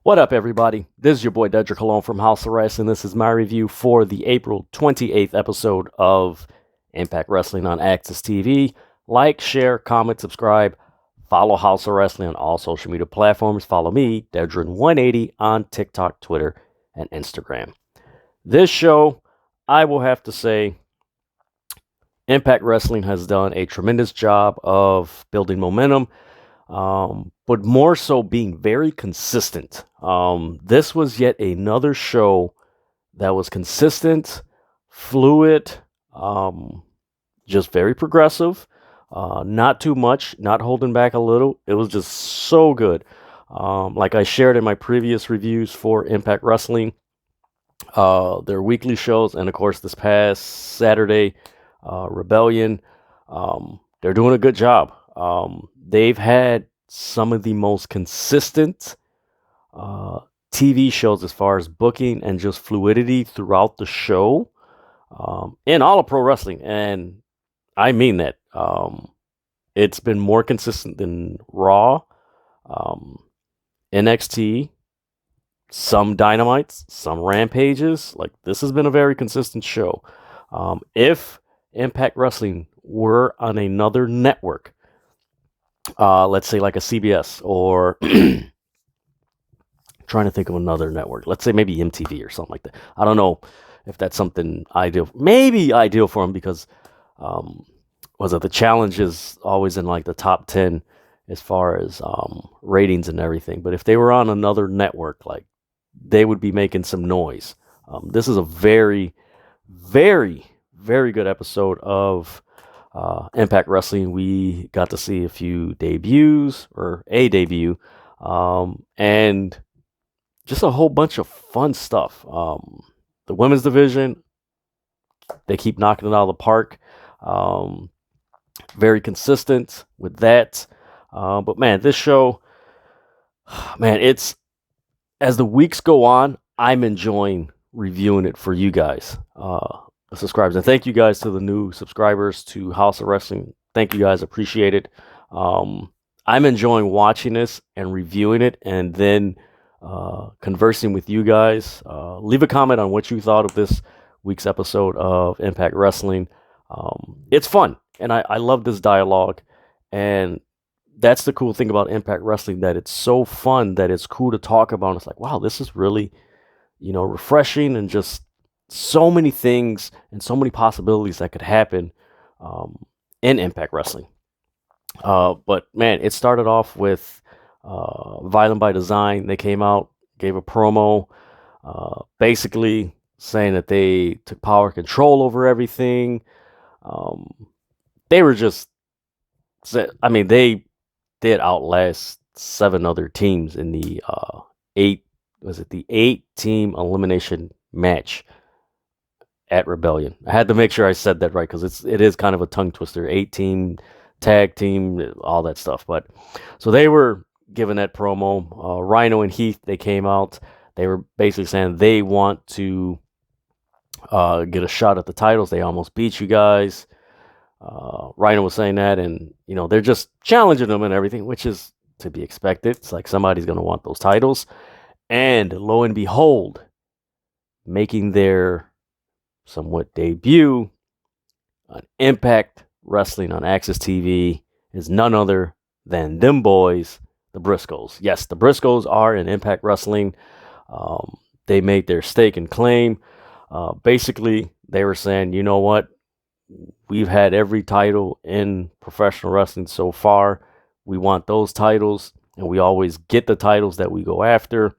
What up, everybody? This is your boy Dedrian Colon from House of Wrestling. This is my review for the April 28th episode of Impact Wrestling on Access TV. Like, share, comment, subscribe. Follow House of Wrestling on all social media platforms. Follow me, Dedrian180, on TikTok, Twitter, and Instagram. This show, I will have to say, Impact Wrestling has done a tremendous job of building momentum. But more so being very consistent. This was yet another show that was consistent, fluid, just very progressive, not too much, not holding back a little. It was just so good. Like I shared in my previous reviews for Impact Wrestling, their weekly shows, and of course this past Saturday, Rebellion, they're doing a good job. They've had some of the most consistent TV shows as far as booking and just fluidity throughout the show in all of pro wrestling. And I mean that. It's been more consistent than Raw, NXT, some Dynamites, some Rampages. Like, this has been a very consistent show. If Impact Wrestling were on another network, let's say like a CBS or trying to think of another network. Let's say maybe MTV or something like that. I don't know if that's something ideal. Maybe ideal for them because the challenge is always in like the top 10 as far as ratings and everything. But if they were on another network, like, they would be making some noise. This is a very, very, very good episode of Impact Wrestling. We got to see a few debuts, or a debut, and just a whole bunch of fun stuff. The women's division, they keep knocking it out of the park. Very consistent with that. But man, this show, man, it's, as the weeks go on, I'm enjoying reviewing it for you guys. Subscribers, and thank you guys to the new subscribers to House of Wrestling. Thank you guys, appreciate it. I'm enjoying watching this and reviewing it, and then conversing with you guys. Leave a comment on what you thought of this week's episode of Impact Wrestling. It's fun, and I love this dialogue, and that's the cool thing about Impact Wrestling, that it's so fun that it's cool to talk about. It's like, wow, this is really, refreshing, and just so many things and so many possibilities that could happen in Impact Wrestling. But man, it started off with Violin by Design. They came out, gave a promo, basically saying that they took power control over everything. They were just, they did outlast 7 other teams in the 8-team elimination match at Rebellion. I had to make sure I said that right, because it is kind of a tongue twister. 8-team, tag team, all that stuff. But so they were given that promo. Rhino and Heath, they came out. They were basically saying they want to get a shot at the titles. They almost beat you guys. Rhino was saying that, and they're just challenging them and everything, which is to be expected. It's like somebody's going to want those titles. And lo and behold, making their somewhat debut on Impact Wrestling on Access TV is none other than them boys, the Briscoes. Yes, the Briscoes are in Impact Wrestling. They made their stake and claim. Basically, they were saying, you know what? We've had every title in professional wrestling so far. We want those titles, and we always get the titles that we go after.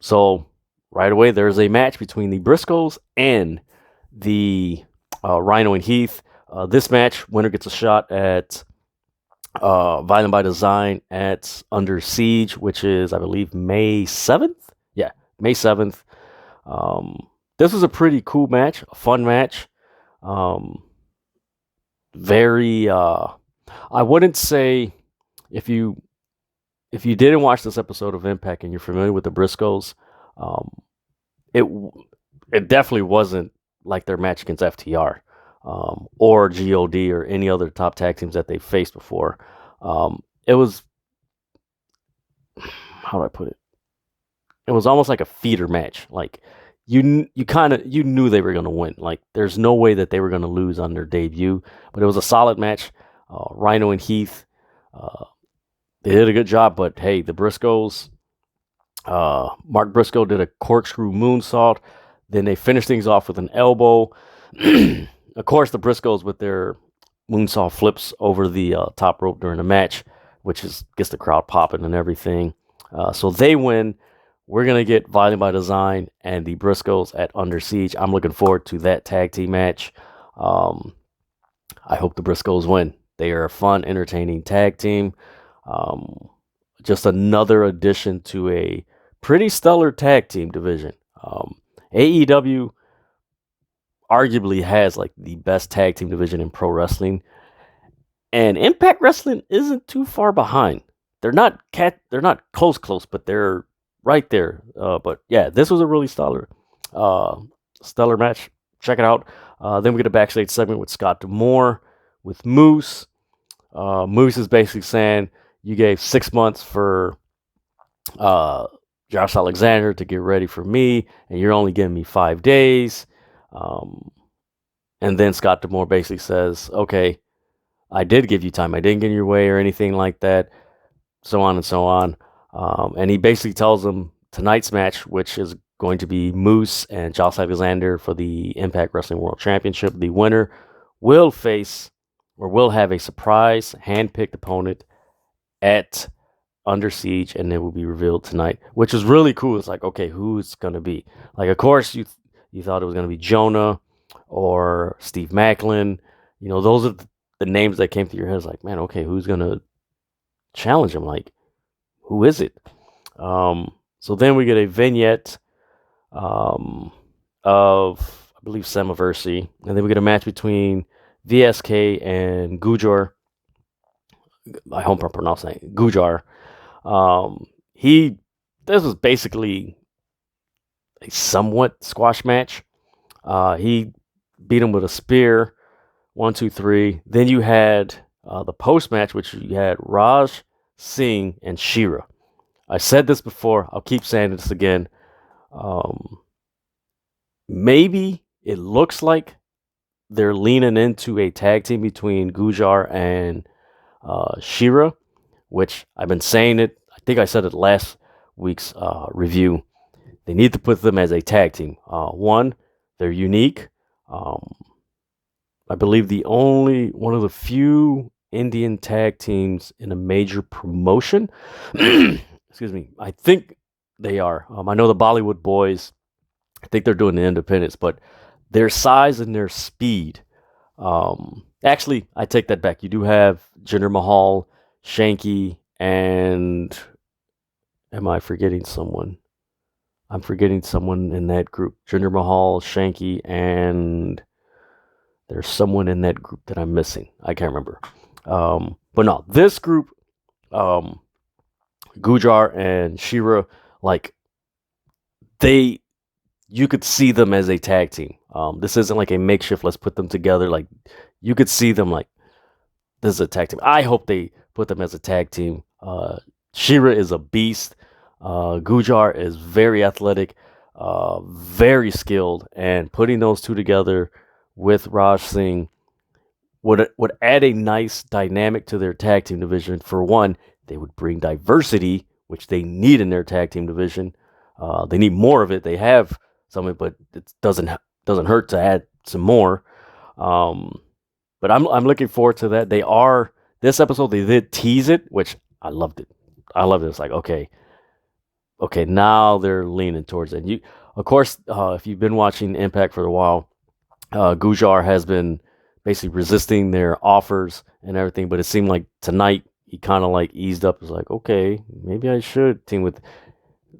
So right away, there's a match between the Briscoes and the Rhino and Heath. This match, winner gets a shot at Violin by Design at Under Siege, which is, I believe, May 7th? Yeah, May 7th. This was a pretty cool match, a fun match. Very, I wouldn't say, if you didn't watch this episode of Impact and you're familiar with the Briscoes, it definitely wasn't like their match against FTR or GOD or any other top tag teams that they faced before. It was, how do I put it? It was almost like a feeder match. Like you knew they were going to win. Like there's no way that they were going to lose on their debut. But it was a solid match. Rhino and Heath, they did a good job. But hey, the Briscoes, Mark Briscoe did a corkscrew moonsault. Then they finished things off with an elbow. Of course, the Briscoes with their moonsault flips over the top rope during the match, which gets the crowd popping and everything. So they win. We're going to get Violin by Design and the Briscoes at Under Siege. I'm looking forward to that tag team match. I hope the Briscoes win. They are a fun, entertaining tag team. Just another addition to a pretty stellar tag team division. AEW arguably has like the best tag team division in pro wrestling, and Impact Wrestling isn't too far behind. They're not close, but they're right there. But yeah, this was a really stellar match. Check it out. Then we get a backstage segment with Scott D'Amore with Moose. Moose is basically saying you gave 6 months for Josh Alexander to get ready for me, and you're only giving me 5 days. And then Scott D'Amore basically says, okay, I did give you time. I didn't get in your way or anything like that, so on and so on. And he basically tells them tonight's match, which is going to be Moose and Josh Alexander for the Impact Wrestling World Championship. The winner will have a surprise hand-picked opponent at Under Siege, and it will be revealed tonight, which is really cool. It's like, okay, who's going to be? Like, of course, you thought it was going to be Jonah or Steve Macklin. You know, those are the names that came to your head. It's like, man, okay, who's going to challenge him? Like, who is it? So then we get a vignette of, I believe, Slammiversary. And then we get a match between VSK and Gujjar. I hope I'm pronouncing it. Gujjar. This was basically a somewhat squash match. He beat him with a spear. 1, 2, 3. Then you had the post match, which you had Raj Singh and Shira. I said this before. I'll keep saying this again. Maybe it looks like they're leaning into a tag team between Gujjar and Shira, which I've been saying it. I think I said it last week's review. They need to put them as a tag team. One, they're unique. I believe one of the few Indian tag teams in a major promotion. Excuse me. I think they are. I know the Bollywood Boys. I think they're doing the independents, but their size and their speed. Actually, I take that back. You do have Jinder Mahal, Shanky, and am I forgetting someone? I'm forgetting someone in that group. Jinder Mahal, Shanky, and there's someone in that group that I'm missing. I can't remember. But no, this group, Gujjar and Shira, like you could see them as a tag team. This isn't like a makeshift, let's put them together. Like you could see them like this is a tag team. I hope they put them as a tag team. Shira is a beast. Gujjar is very athletic, very skilled, and putting those two together with Raj Singh would add a nice dynamic to their tag team division. For one, they would bring diversity, which they need in their tag team division. They need more of it. They have some of it, but it doesn't hurt to add some more. But I'm looking forward to that. This episode they did tease it, which I loved it. It's like, okay, now they're leaning towards it. And of course, if you've been watching Impact for a while, Gujjar has been basically resisting their offers and everything, but it seemed like tonight he kind of like eased up. It's like, okay, maybe I should team with.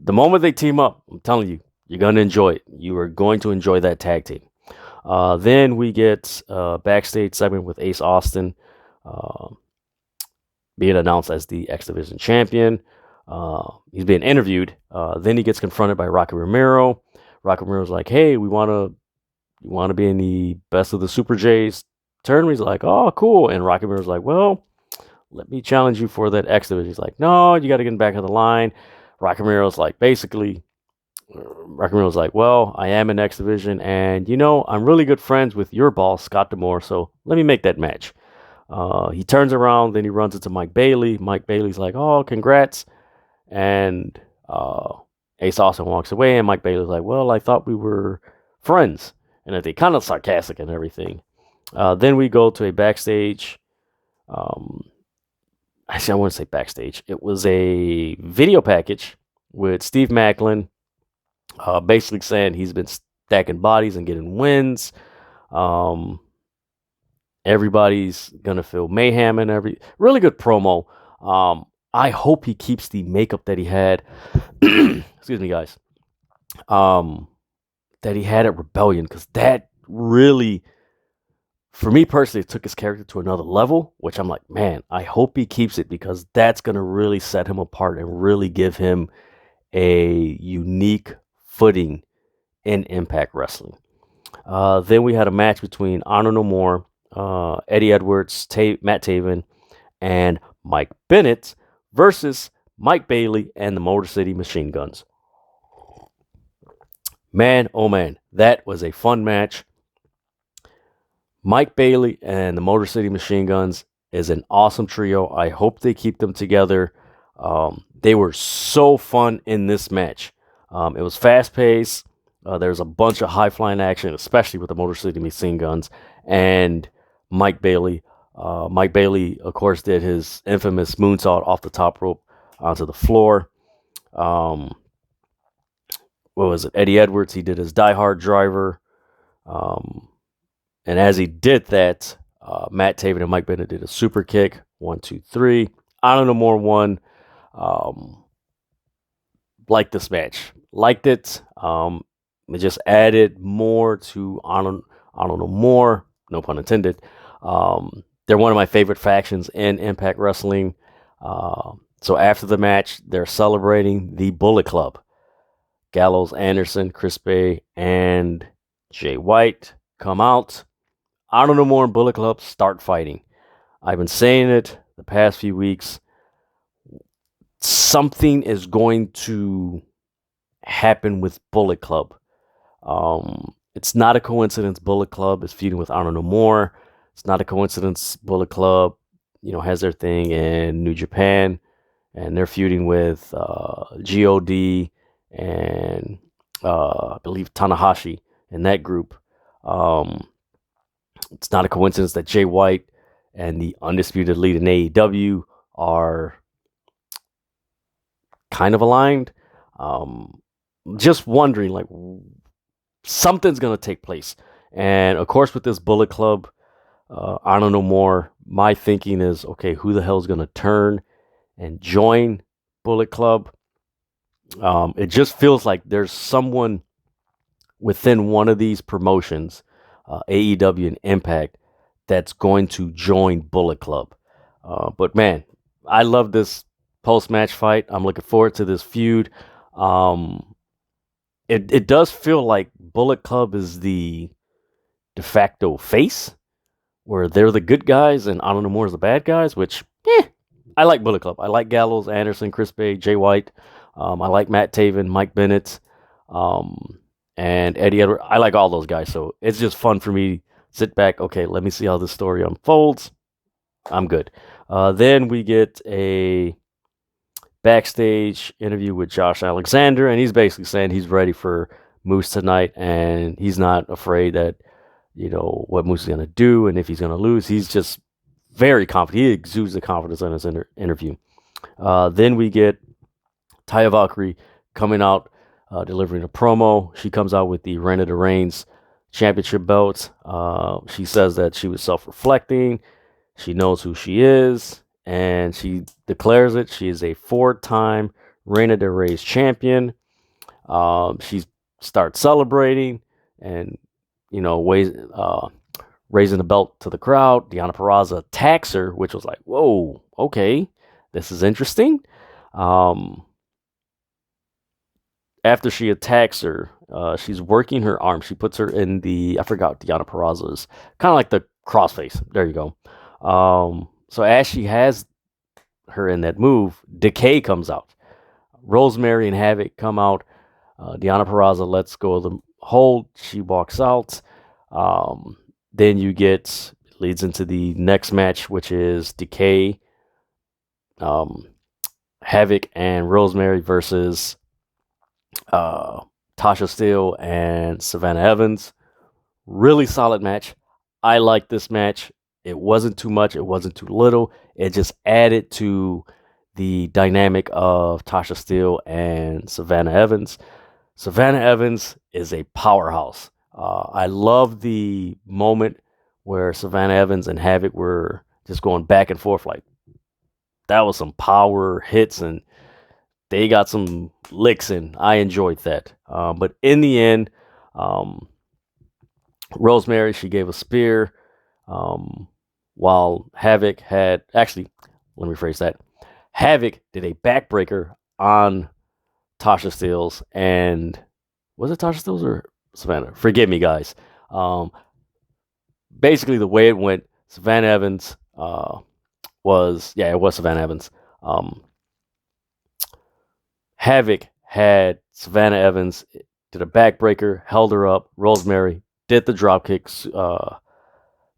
The moment they team up, I'm telling you, you're going to enjoy it. You are going to enjoy that tag team. Then we get a backstage segment with Ace Austin being announced as the X Division champion. He's being interviewed. Then he gets confronted by Rocky Romero. Rocky Romero's like, hey, you want to be in the Best of the Super J's tournament? He's like, oh, cool. And Rocky Romero's like, well, let me challenge you for that X Division. He's like, no, you got to get back of the line. Rockamira's like, basically, Rockamira's like, well, I am in X Division, and I'm really good friends with your boss, Scott D'Amore, so let me make that match. He turns around, then he runs into Mike Bailey. Mike Bailey's like, oh, congrats. And Ace Austin walks away, and Mike Bailey's like, well, I thought we were friends. And they kind of sarcastic and everything. Then we go to a backstage. Actually, I wouldn't say backstage. It was a video package with Steve Macklin, basically saying he's been stacking bodies and getting wins. Everybody's gonna feel mayhem and really good promo. I hope he keeps the makeup that he had. Excuse me, guys. That he had at Rebellion, because that really, for me personally, it took his character to another level, which I'm like, man, I hope he keeps it, because that's going to really set him apart and really give him a unique footing in Impact Wrestling. Then we had a match between Honor No More, Eddie Edwards, Matt Taven, and Mike Bennett versus Mike Bailey and the Motor City Machine Guns. Man, oh man, that was a fun match. Mike Bailey and the Motor City Machine Guns is an awesome trio. I hope they keep them together. They were so fun in this match. It was fast-paced. There was a bunch of high-flying action, especially with the Motor City Machine Guns and Mike Bailey. Mike Bailey, of course, did his infamous moonsault off the top rope onto the floor. What was it? Eddie Edwards, he did his Die Hard driver. And as he did that, Matt Taven and Mike Bennett did a super kick. 1, 2, 3. Honor No More won. Liked this match. Liked it. It just added more to Honor No More. No pun intended. They're one of my favorite factions in Impact Wrestling. So after the match, they're celebrating the Bullet Club. Gallows, Anderson, Chris Bay, and Jay White come out. Honor No More and Bullet Club start fighting. I've been saying it the past few weeks. Something is going to happen with Bullet Club. It's not a coincidence Bullet Club is feuding with Honor No More. It's not a coincidence Bullet Club, has their thing in New Japan, and they're feuding with God and I believe Tanahashi in that group. It's not a coincidence that Jay White and the Undisputed Elite in AEW are kind of aligned. Just wondering, like, something's going to take place. And of course, with this Bullet Club, Honor No More, my thinking is, okay, who the hell is going to turn and join Bullet Club? It just feels like there's someone within one of these promotions, AEW and Impact, that's going to join Bullet Club. But man, I love this post-match fight. I'm looking forward to this feud. It does feel like Bullet Club is the de facto face, where they're the good guys and Honor No More is the bad guys, which, I like Bullet Club. I like Gallows, Anderson, Chris Bay, Jay White. I like Matt Taven, Mike Bennett, and Eddie Edwards. I like all those guys, so it's just fun for me. Sit back, okay, let me see how this story unfolds. I'm good. Then we get a backstage interview with Josh Alexander, and he's basically saying he's ready for Moose tonight, and he's not afraid that, what Moose is going to do, and if he's going to lose, he's just very confident. He exudes the confidence in his interview. Then we get Taya Valkyrie coming out, delivering a promo. She comes out with the Reign of the Reigns championship belt. She says that she was self-reflecting. She knows who she is, and she declares it. She is a 4-time Reign of the Reigns champion. She starts celebrating and, raising the belt to the crowd. Deonna Purrazzo attacks her, which was like, whoa, okay, this is interesting. After she attacks her, she's working her arm. She puts her in I forgot Deonna Purrazzo's, kind of like the crossface. There you go. So as she has her in that move, Decay comes out. Rosemary and Havoc come out. Deonna Purrazzo lets go of the hold. She walks out. Then you get, leads into the next match, which is Decay, Havoc, and Rosemary versus Tasha Steele and Savannah Evans. Really solid match. I like this match. It wasn't too much. It wasn't too little. It just added to the dynamic of Tasha Steele and Savannah Evans. Savannah Evans is a powerhouse. I love the moment where Savannah Evans and Havoc were just going back and forth. Like, that was some power hits, and they got some licks in. I enjoyed that. But in the end, Rosemary, she gave a spear, while Havoc had, actually, let me rephrase that. Havoc did a backbreaker on Tasha Steele, and was it Tasha Steele or Savannah? Forgive me, guys. Basically, the way it went, Savannah Evans it was Savannah Evans. Havoc had Savannah Evans, did a backbreaker, held her up. Rosemary did the drop kicks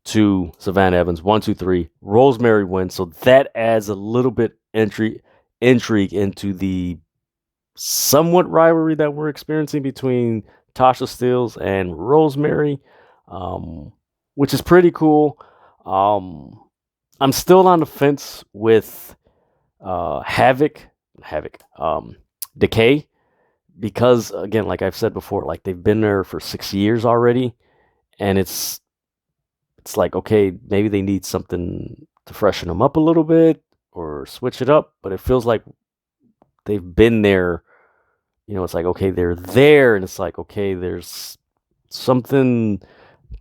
to Savannah Evans. 1, 2, 3. Rosemary wins, so that adds a little bit intrigue into the somewhat rivalry that we're experiencing between Tasha Steele and Rosemary, which is pretty cool. I'm still on the fence with Havoc, Decay, because again, like I've said before, like they've been there for 6 years already, and it's like, okay, maybe they need something to freshen them up a little bit or switch it up, but it feels like they've been there. You know, it's like, okay, they're there, and it's like, okay, there's something's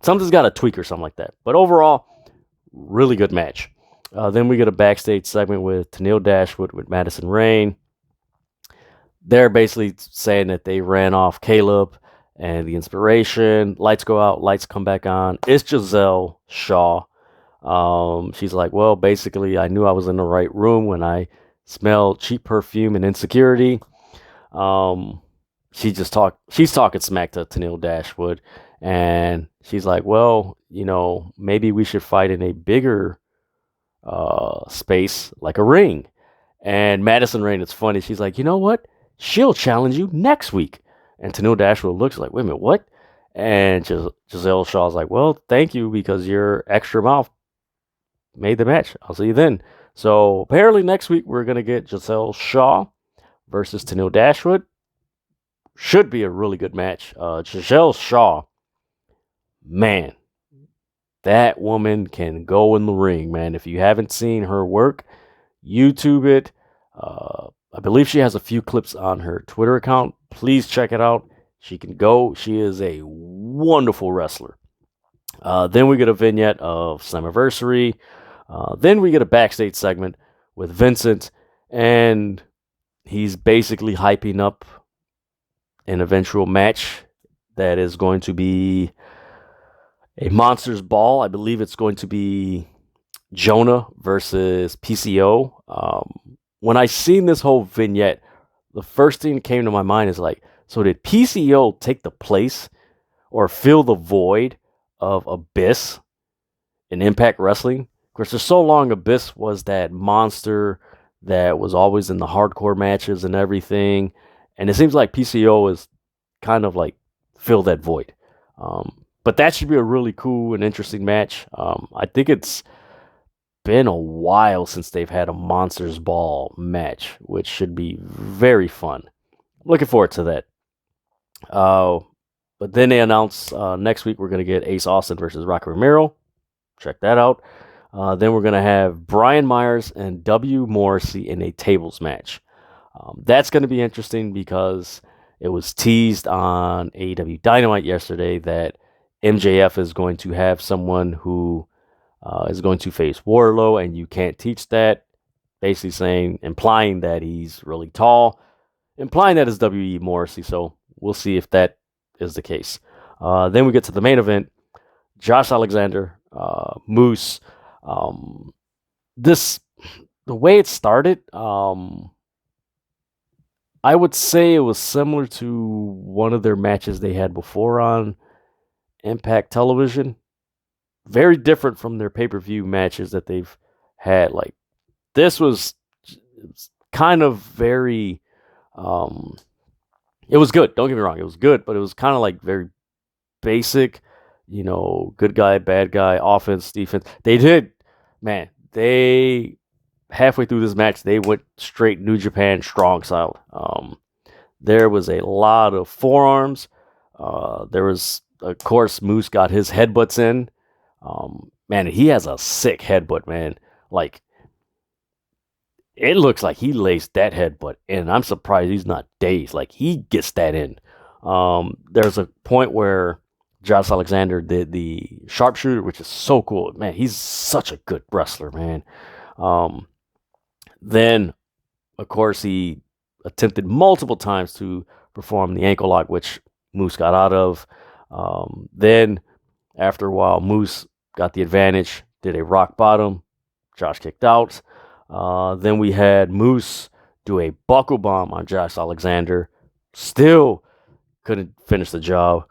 got to tweak or something like that. But overall, really good match. Then we get a backstage segment with Tenille Dashwood with Madison Rayne. They're basically saying that they ran off Caleb and the inspiration. Lights go out, lights come back on. It's Giselle Shaw. She's like, well, basically, I knew I was in the right room when I smelled cheap perfume and insecurity. She's talking smack to Tenille Dashwood, and she's like, well, you know, maybe we should fight in a bigger space, like a ring. And Madison Rayne, it's funny, she's like, you know what? She'll challenge you next week. And Tenille Dashwood looks like, wait a minute, what? And Giselle Shaw's like, well, thank you, because your extra mouth made the match. I'll see you then. So apparently next week we're going to get Giselle Shaw versus Tenille Dashwood. Should be a really good match. Giselle Shaw, man, that woman can go in the ring, man. If you haven't seen her work, YouTube it. I believe she has a few clips on her Twitter account. Please check it out. She can go. She is a wonderful wrestler. Then we get a vignette of Slammiversary. Then we get a backstage segment with Vincent, and he's basically hyping up an eventual match that is going to be a Monsters Ball. I believe it's going to be Jonah versus PCO. When I seen this whole vignette, the first thing that came to my mind is like, so did PCO take the place or fill the void of Abyss in Impact Wrestling? Of course, for so long, Abyss was that monster that was always in the hardcore matches and everything. And it seems like PCO is kind of like fill that void. But that should be a really cool and interesting match. I think it's been a while since they've had a Monsters Ball match, which should be very fun. Looking forward to that. But then they announced next week we're going to get Ace Austin versus Rocky Romero. Check that out. Then we're going to have Brian Myers and W. Morrissey in a tables match. That's going to be interesting because it was teased on AEW Dynamite yesterday that MJF is going to have someone who is going to face Wardlow, and you can't teach that. Basically implying that he's really tall, implying that it's W.E. Morrissey. So we'll see if that is the case. Then we get to the main event. Josh Alexander, Moose. The way it started, I would say it was similar to one of their matches they had before on Impact Television. Very different from their pay-per-view matches that they've had. Like, this was kind of very it was good, don't get me wrong, it was good, but it was kind of like very basic, good guy, bad guy, offense, defense. They halfway through this match, they went straight New Japan strong style. There was a lot of forearms. There was, of course, Moose got his headbutts in. Man, he has a sick headbutt, man. Like, it looks like he laced that headbutt, and I'm surprised he's not dazed. Like, he gets that in. There's a point where Josh Alexander did the sharpshooter, which is so cool. Man, he's such a good wrestler, man. Then, of course, he attempted multiple times to perform the ankle lock, which Moose got out of. Then, after a while, Moose got the advantage, did a rock bottom. Josh kicked out. Then we had Moose do a buckle bomb on Josh Alexander. Still couldn't finish the job.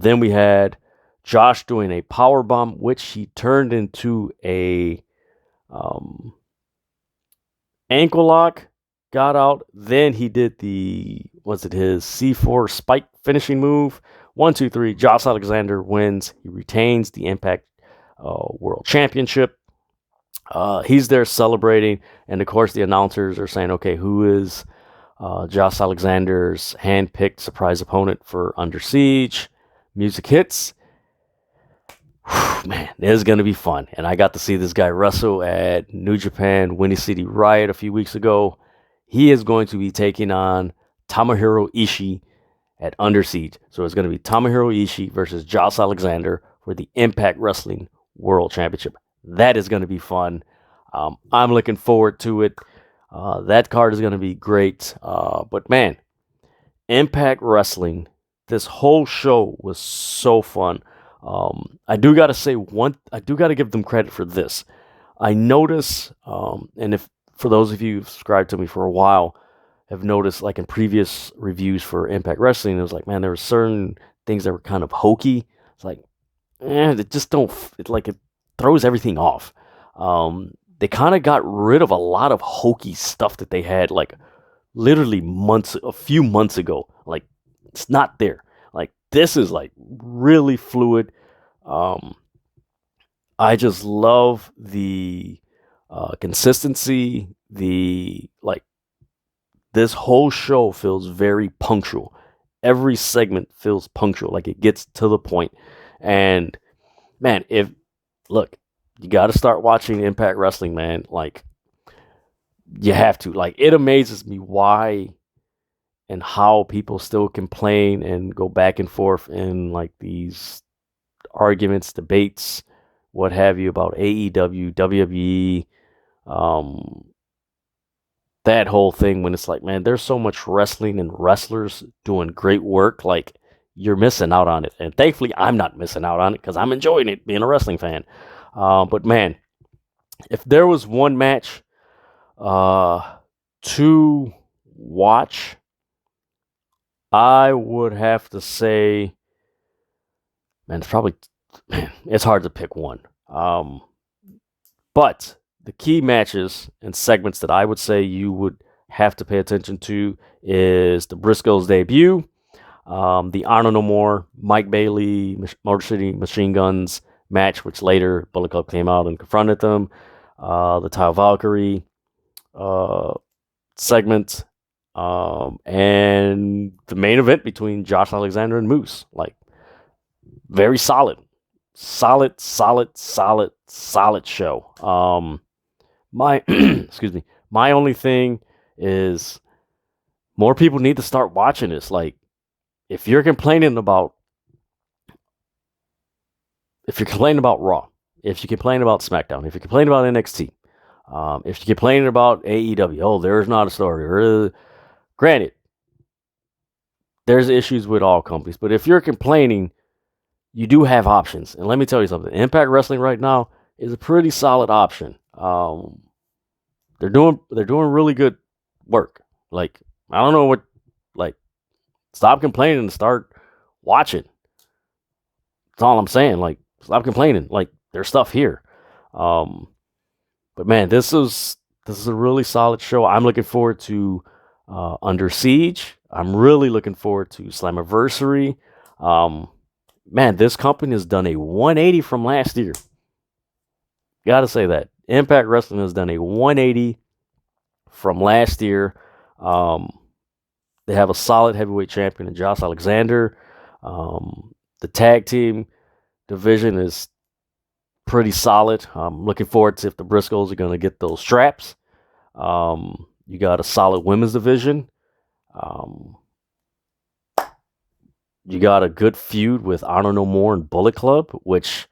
Then we had Josh doing a power bomb, which he turned into a ankle lock, got out. Then he did his C4 spike finishing move. 1, 2, 3. Josh Alexander wins. He retains the Impact World Championship. He's there celebrating, and of course the announcers are saying, okay, who is Josh Alexander's hand-picked surprise opponent for Under Siege? Music hits. Whew, man, this is going to be fun. And I got to see this guy wrestle at New Japan Windy City Riot a few weeks ago. He is going to be taking on Tomohiro Ishii at Under Siege. So it's going to be Tomohiro Ishii versus Josh Alexander for the Impact Wrestling World Championship. That is going to be fun. I'm looking forward to it. That card is going to be great. But man, Impact Wrestling, this whole show was so fun. I do got to give them credit for this. I notice, and if for those of you who've subscribed to me for a while, have noticed, like in previous reviews for Impact Wrestling, it was like, man, there were certain things that were kind of hokey. It's like, it just don't. It throws everything off. They kind of got rid of a lot of hokey stuff that they had, like literally a few months ago. Like, it's not there. Like, this is like really fluid. I just love the consistency. This whole show feels very punctual. Every segment feels punctual. Like, it gets to the point. And man, you got to start watching Impact Wrestling, man. Like, you have to. Like, it amazes me why and how people still complain and go back and forth in like these arguments, debates, what have you, about AEW, WWE, that whole thing, when it's like, man, there's so much wrestling and wrestlers doing great work. Like, you're missing out on it. And thankfully, I'm not missing out on it because I'm enjoying it being a wrestling fan. But man, if there was one match to watch, I would have to say, man, it's hard to pick one. But the key matches and segments that I would say you would have to pay attention to is the Briscoes debut, the Honor No More, Mike Bailey, Motor City Machine Guns match, which later Bullet Club came out and confronted them, the Tile Valkyrie segment, and the main event between Josh Alexander and Moose. Like, very solid show. My excuse me. My only thing is, more people need to start watching this. Like, if you're complaining about Raw, if you complain about SmackDown, if you complain about NXT, if you're complaining about AEW, there's not a story. Granted, there's issues with all companies, but if you're complaining, you do have options. And let me tell you something. Impact Wrestling right now is a pretty solid option. They're doing really good work. Like, I don't know what, like, stop complaining and start watching. That's all I'm saying. Like, stop complaining. Like, there's stuff here. But man, this is a really solid show. I'm looking forward to Under Siege. I'm really looking forward to Slammiversary. Man, this company has done a 180 from last year. Gotta say that. Impact Wrestling has done a 180 from last year. They have a solid heavyweight champion in Josh Alexander. The tag team division is pretty solid. I'm looking forward to if the Briscoes are going to get those straps. You got a solid women's division. You got a good feud with Honor No More and Bullet Club, which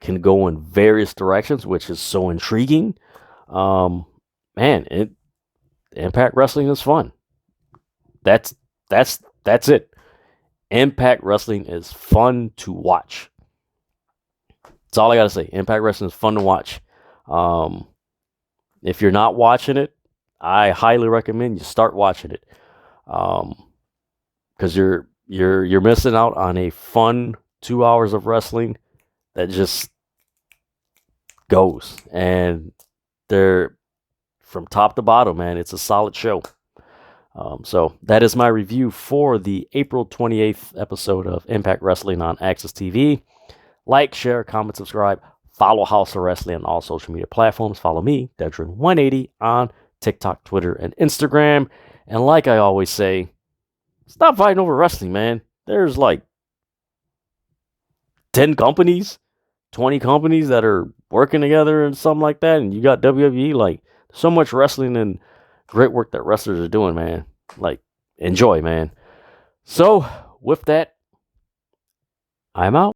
can go in various directions, which is so intriguing. Man, Impact Wrestling is fun. That's it. Impact Wrestling is fun to watch. That's all I gotta say. Impact Wrestling is fun to watch. If you're not watching it, I highly recommend you start watching it. Because you're missing out on a fun 2 hours of wrestling that just goes. And they're from top to bottom, man. It's a solid show. So that is my review for the April 28th episode of Impact Wrestling on Access TV. Like, share, comment, subscribe. Follow House of Wrestling on all social media platforms. Follow me, Dedrian180, on TikTok, Twitter, and Instagram. And like I always say, stop fighting over wrestling, man. There's like 10 companies, 20 companies that are working together and something like that. And you got WWE, like, so much wrestling and great work that wrestlers are doing, man. Like, enjoy, man. So, with that, I'm out.